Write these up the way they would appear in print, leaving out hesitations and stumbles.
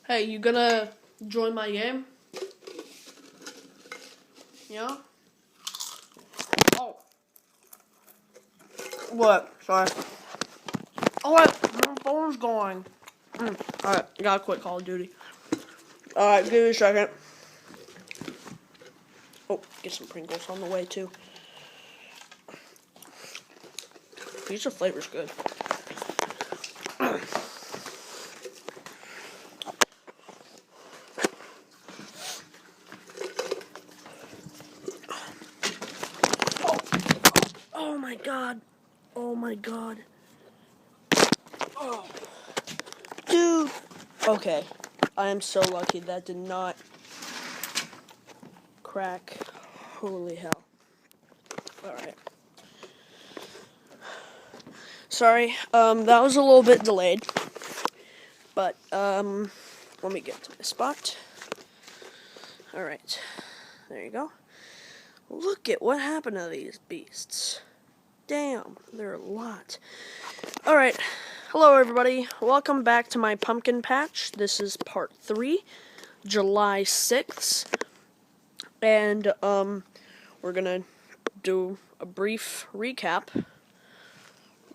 Hey, you gonna join my game? Yeah? Oh. What? Sorry. Alright, my phone's going. Alright, I gotta quit Call of Duty. Alright, give me a second. Oh, get some Pringles on the way, too. Pizza flavor's good. Oh my god. Oh my god. Oh. Dude. Okay. I am so lucky that did not crack. Holy hell. Alright. Sorry, that was a little bit delayed. But, let me get to my spot. Alright. There you go. Look at what happened to these beasts. Damn, there are a lot. Alright, hello everybody. Welcome back to my pumpkin patch. This is part 3, July 6th. And, we're gonna do a brief recap.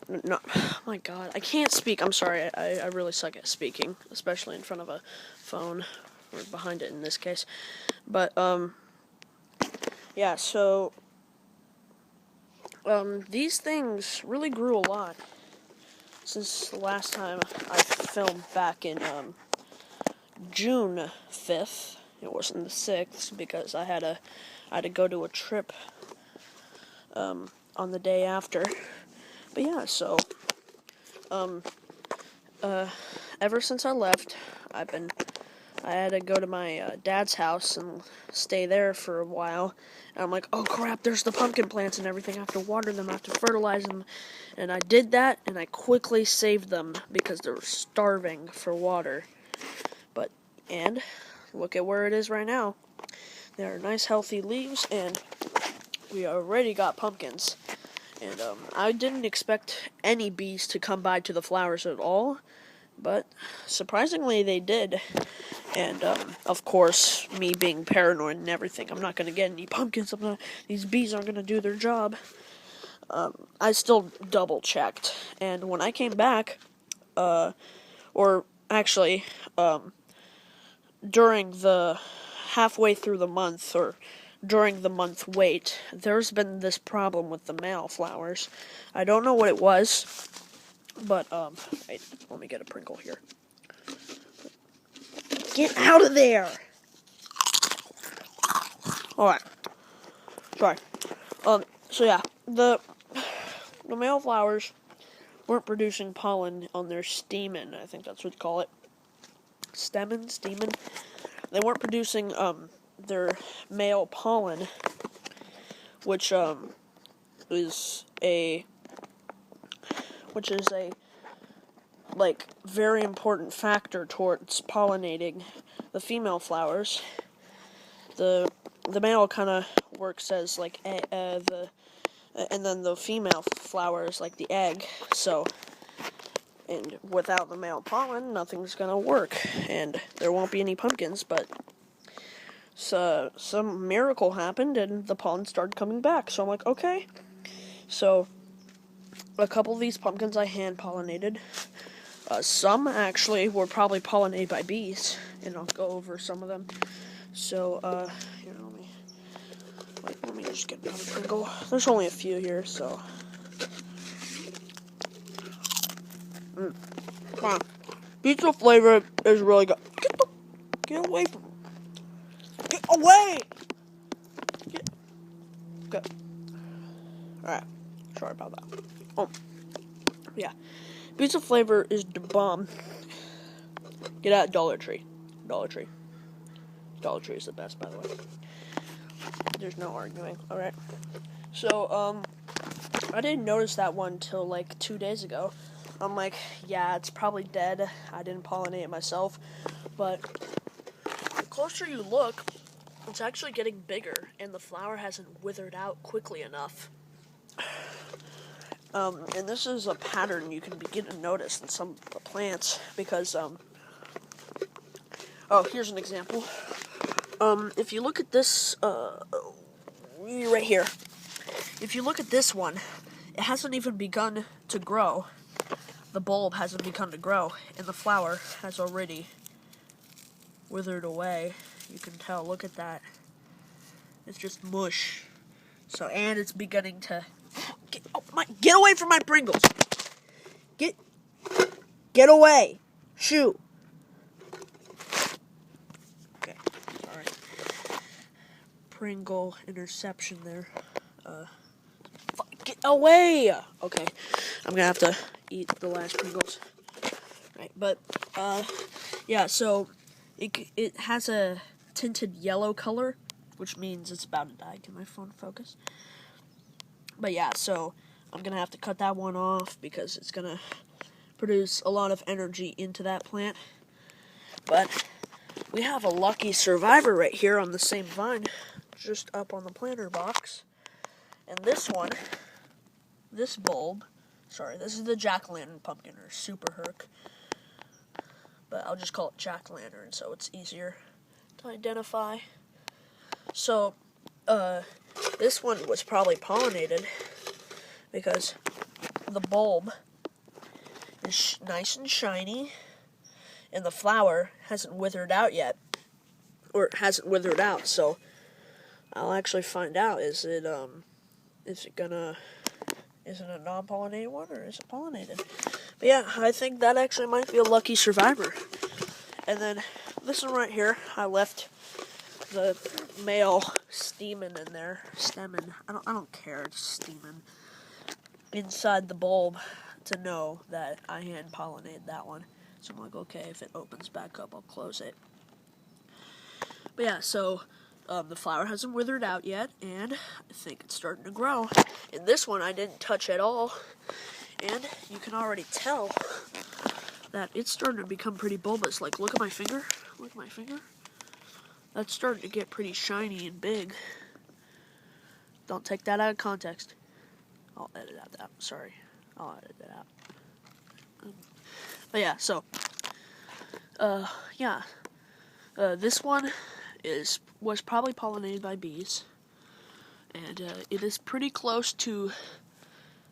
No, oh my god, I can't speak. I'm sorry, I really suck at speaking, especially in front of a phone, or behind it in this case. But, yeah, so these things really grew a lot since the last time I filmed back in June 5th. It wasn't the 6th because I had to go to a trip on the day after. But yeah, so ever since I left, I had to go to my dad's house and stay there for a while. And I'm like, oh crap, there's the pumpkin plants and everything. I have to water them, I have to fertilize them. And I did that, and I quickly saved them because they were starving for water. And look at where it is right now. There are nice healthy leaves, and we already got pumpkins. And I didn't expect any bees to come by to the flowers at all. But surprisingly, they did. And, of course, me being paranoid and everything, I'm not going to get any pumpkins. These bees aren't going to do their job. I still double-checked. And when I came back, or actually, during the halfway through the month, or during the month wait, there's been this problem with the male flowers. I don't know what it was, but, wait, let me get a Pringle here. Get out of there! Alright. Sorry. So yeah, the male flowers weren't producing pollen on their stamen, I think that's what you call it. Stamen? They weren't producing, their male pollen, which is a like very important factor towards pollinating the female flowers. The male kind of works as like and then the female flower is like the egg. So, and without the male pollen, nothing's gonna work, and there won't be any pumpkins. But so some miracle happened, and the pollen started coming back. So I'm like, okay. So a couple of these pumpkins I hand pollinated. Some actually were probably pollinated by bees, and I'll go over some of them. So, here, let me just get another Pringle. There's only a few here, so. Come on. Pizza flavor is really good. Get away from me. Get away! Good. Alright. Sorry about that. Oh. Yeah. Pizza flavor is the bomb. Get out of Dollar Tree. Dollar Tree is the best, by the way. There's no arguing. Alright. So, I didn't notice that one till like 2 days ago. I'm like, yeah, it's probably dead. I didn't pollinate it myself. But the closer you look, it's actually getting bigger, and the flower hasn't withered out quickly enough. And this is a pattern you can begin to notice in some plants, because, Oh, here's an example. If you look at this, right here. If you look at this one, it hasn't even begun to grow. The bulb hasn't begun to grow, and the flower has already withered away. You can tell, look at that. It's just mush. So, and it's beginning to... Get away from my Pringles! Get away! Shoo! Okay, sorry. Pringle interception there. Get away! Okay, I'm gonna have to eat the last Pringles. Right, but, yeah, so, it has a tinted yellow color, which means it's about to die. Can my phone focus? But yeah, so, I'm gonna have to cut that one off, because it's gonna produce a lot of energy into that plant. But, we have a lucky survivor right here on the same vine, just up on the planter box. And this one, this bulb, sorry, this is the jack-o'-lantern pumpkin, or super herc. But I'll just call it jack-o'-lantern, so it's easier to identify. So, this one was probably pollinated, because the bulb is nice and shiny, and the flower hasn't withered out yet, or it hasn't withered out, so I'll actually find out, is it a non-pollinated one, or is it pollinated? But yeah, I think that actually might be a lucky survivor. And then, this one right here, I left the male stamen in there, I don't care, it's stamen, inside the bulb to know that I hand pollinated that one. So I'm like, okay, if it opens back up, I'll close it. But yeah, so the flower hasn't withered out yet, and I think it's starting to grow. And this one I didn't touch at all, and you can already tell that it's starting to become pretty bulbous. Like, look at my finger. Look at my finger. That's starting to get pretty shiny and big. Don't take that out of context. I'll edit out that. Sorry. I'll edit that out. But yeah, so, yeah. This one was probably pollinated by bees, and it is pretty close to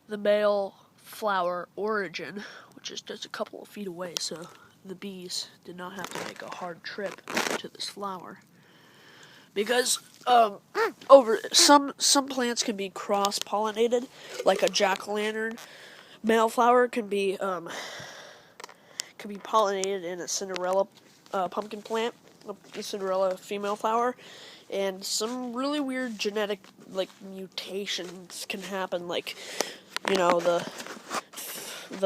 the male flower origin, which is just a couple of feet away, so the bees did not have to make a hard trip to this flower. Because some plants can be cross-pollinated, like a jack-o'-lantern male flower can be pollinated in a Cinderella pumpkin plant, a Cinderella female flower, and some really weird genetic mutations can happen, like, you know, the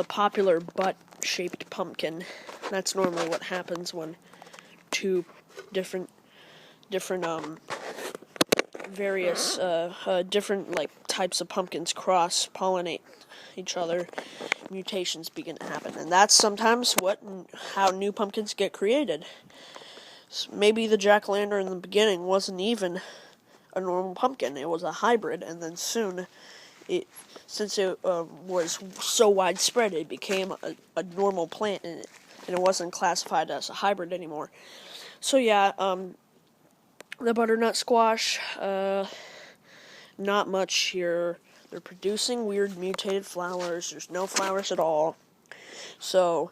popular butt-shaped pumpkin. That's normally what happens when two different various different types of pumpkins cross-pollinate each other. Mutations begin to happen, and that's sometimes how new pumpkins get created. So maybe the jack-o'-lantern in the beginning wasn't even a normal pumpkin; it was a hybrid, and then soon, since it was so widespread, it became a normal plant, and it wasn't classified as a hybrid anymore. So yeah, the butternut squash, not much here. They're producing weird mutated flowers. There's no flowers at all. So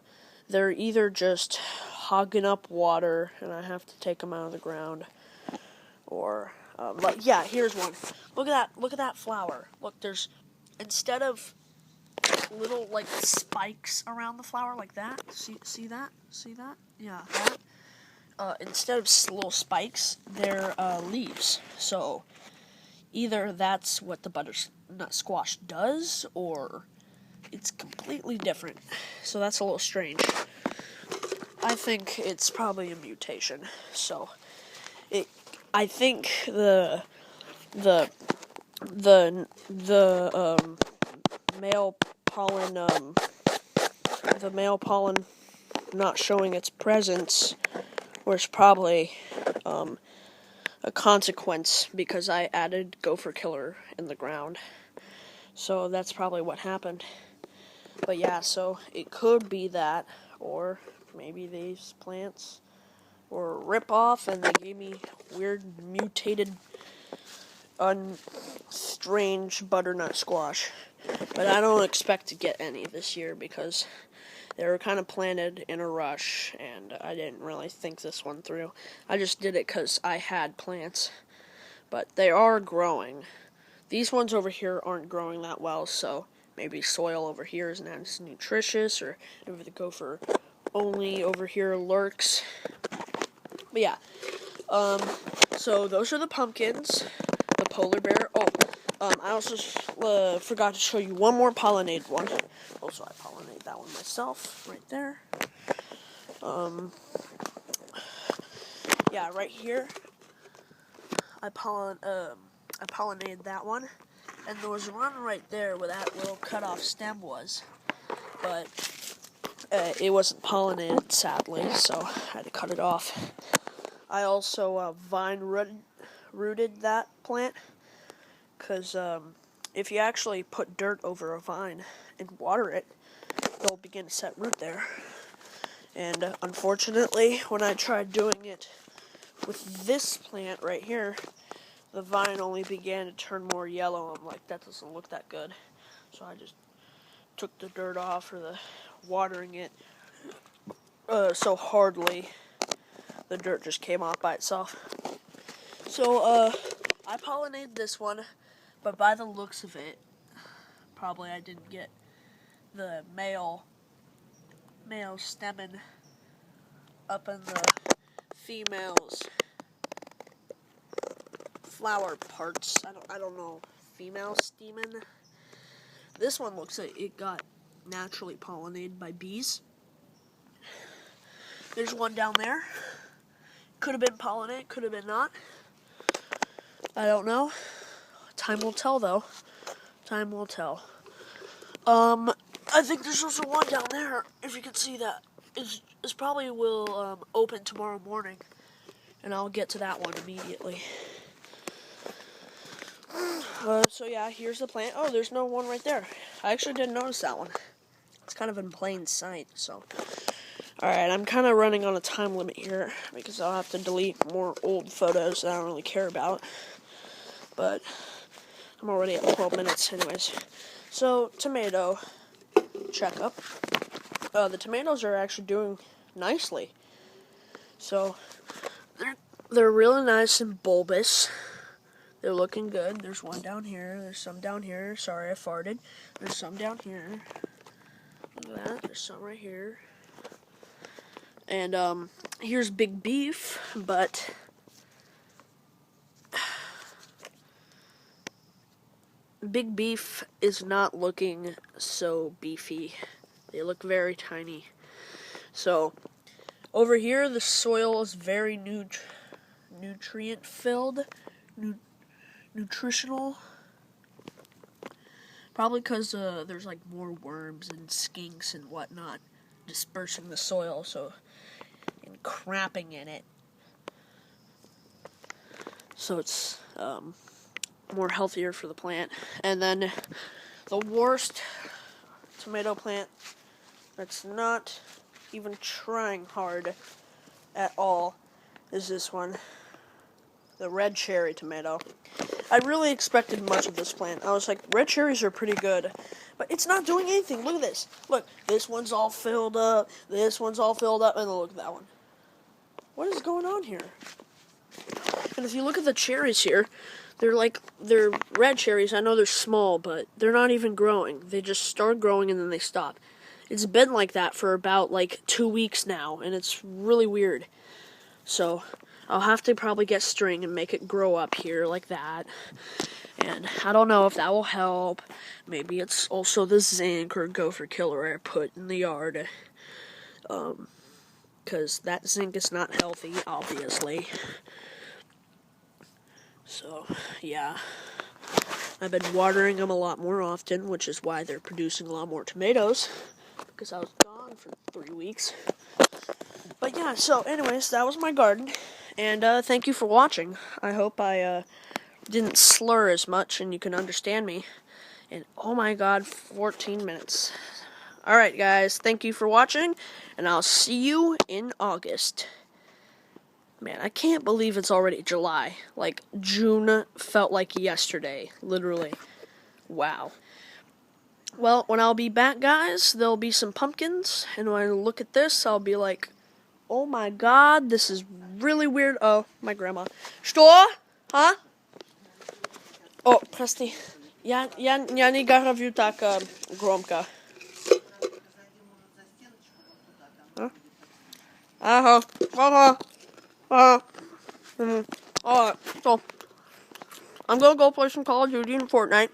they're either just hogging up water, and I have to take them out of the ground, or yeah, here's one. Look at that flower. Look, there's, instead of little spikes around the flower like that. See that? Yeah, that. Instead of little spikes, they're leaves. So either that's what the butternut squash does, or it's completely different. So that's a little strange. I think it's probably a mutation. So I think the male pollen not showing its presence was probably a consequence, because I added gopher killer in the ground. So that's probably what happened. But yeah, so it could be that, or maybe these plants were a rip-off, and they gave me weird, mutated, strange butternut squash. But I don't expect to get any this year because they were kind of planted in a rush, and I didn't really think this one through. I just did it because I had plants. But they are growing. These ones over here aren't growing that well, so maybe soil over here isn't as nutritious, or maybe the gopher only over here lurks. But yeah, so those are the pumpkins, the polar bear. I also forgot to show you one more pollinated one. Also, I pollinated that one myself, right there. Yeah, right here, I pollinated that one, and there was one right there where that little cut-off stem was, but it wasn't pollinated, sadly, so I had to cut it off. I also vine rooted that plant, because if you actually put dirt over a vine and water it, it'll begin to set root there. And unfortunately, when I tried doing it with this plant right here, the vine only began to turn more yellow. I'm like, that doesn't look that good. So I just took the dirt off, or the watering it so hardly, the dirt just came off by itself. So I pollinated this one, but by the looks of it, probably I didn't get the male stamen up in the female's flower parts. I don't know, female stamen. This one looks like it got naturally pollinated by bees. There's one down there. Could have been pollinated, could have been not. I don't know. Time will tell, though. Time will tell. I think there's also one down there, if you can see that. It's probably will open tomorrow morning, and I'll get to that one immediately. So yeah, here's the plant. Oh, there's no one right there. I actually didn't notice that one. It's kind of in plain sight, so. Alright, I'm kind of running on a time limit here, because I'll have to delete more old photos that I don't really care about. But I'm already at 12 minutes anyways. So, tomato checkup. The tomatoes are actually doing nicely. So, they're really nice and bulbous. They're looking good. There's one down here. There's some down here. Sorry, I farted. There's some down here. Look at that. There's some right here. And, here's Big Beef, but Big Beef is not looking so beefy. They look very tiny. So, over here, the soil is very nutrient-filled, nutritional. Probably because there's like more worms and skinks and whatnot dispersing the soil, and crapping in it. So it's more healthier for the plant. And then the worst tomato plant that's not even trying hard at all is this one, the red cherry tomato. I really expected much of this plant. I was like, red cherries are pretty good, but it's not doing anything. Look at this. Look, this one's all filled up, this one's all filled up, and then look at that one. What is going on here? And if you look at the cherries here, they're red cherries. I know they're small, but they're not even growing. They just start growing and then they stop. It's been like that for about 2 weeks now, and it's really weird. So I'll have to probably get string and make it grow up here like that. And I don't know if that will help. Maybe it's also the zinc or gopher killer I put in the yard. Because that zinc is not healthy, obviously. So, yeah. I've been watering them a lot more often, which is why they're producing a lot more tomatoes. Because I was gone for 3 weeks. But yeah, so anyways, that was my garden. And thank you for watching. I hope I didn't slur as much and you can understand me. And oh my god, 14 minutes. Alright guys, thank you for watching. And I'll see you in August. Man, I can't believe it's already July. Like, June felt like yesterday, literally. Wow. Well, when I'll be back, guys, there'll be some pumpkins, and when I look at this, I'll be like, oh my god, this is really weird. Oh, my grandma. Что? Huh? Oh, прости. Я не говорю так громко. Ага. Alright, so I'm gonna go play some Call of Duty and Fortnite.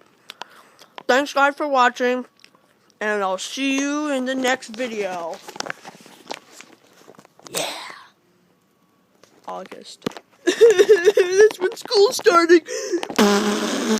Thanks, guys, for watching, and I'll see you in the next video. Yeah. August. That's when school's starting.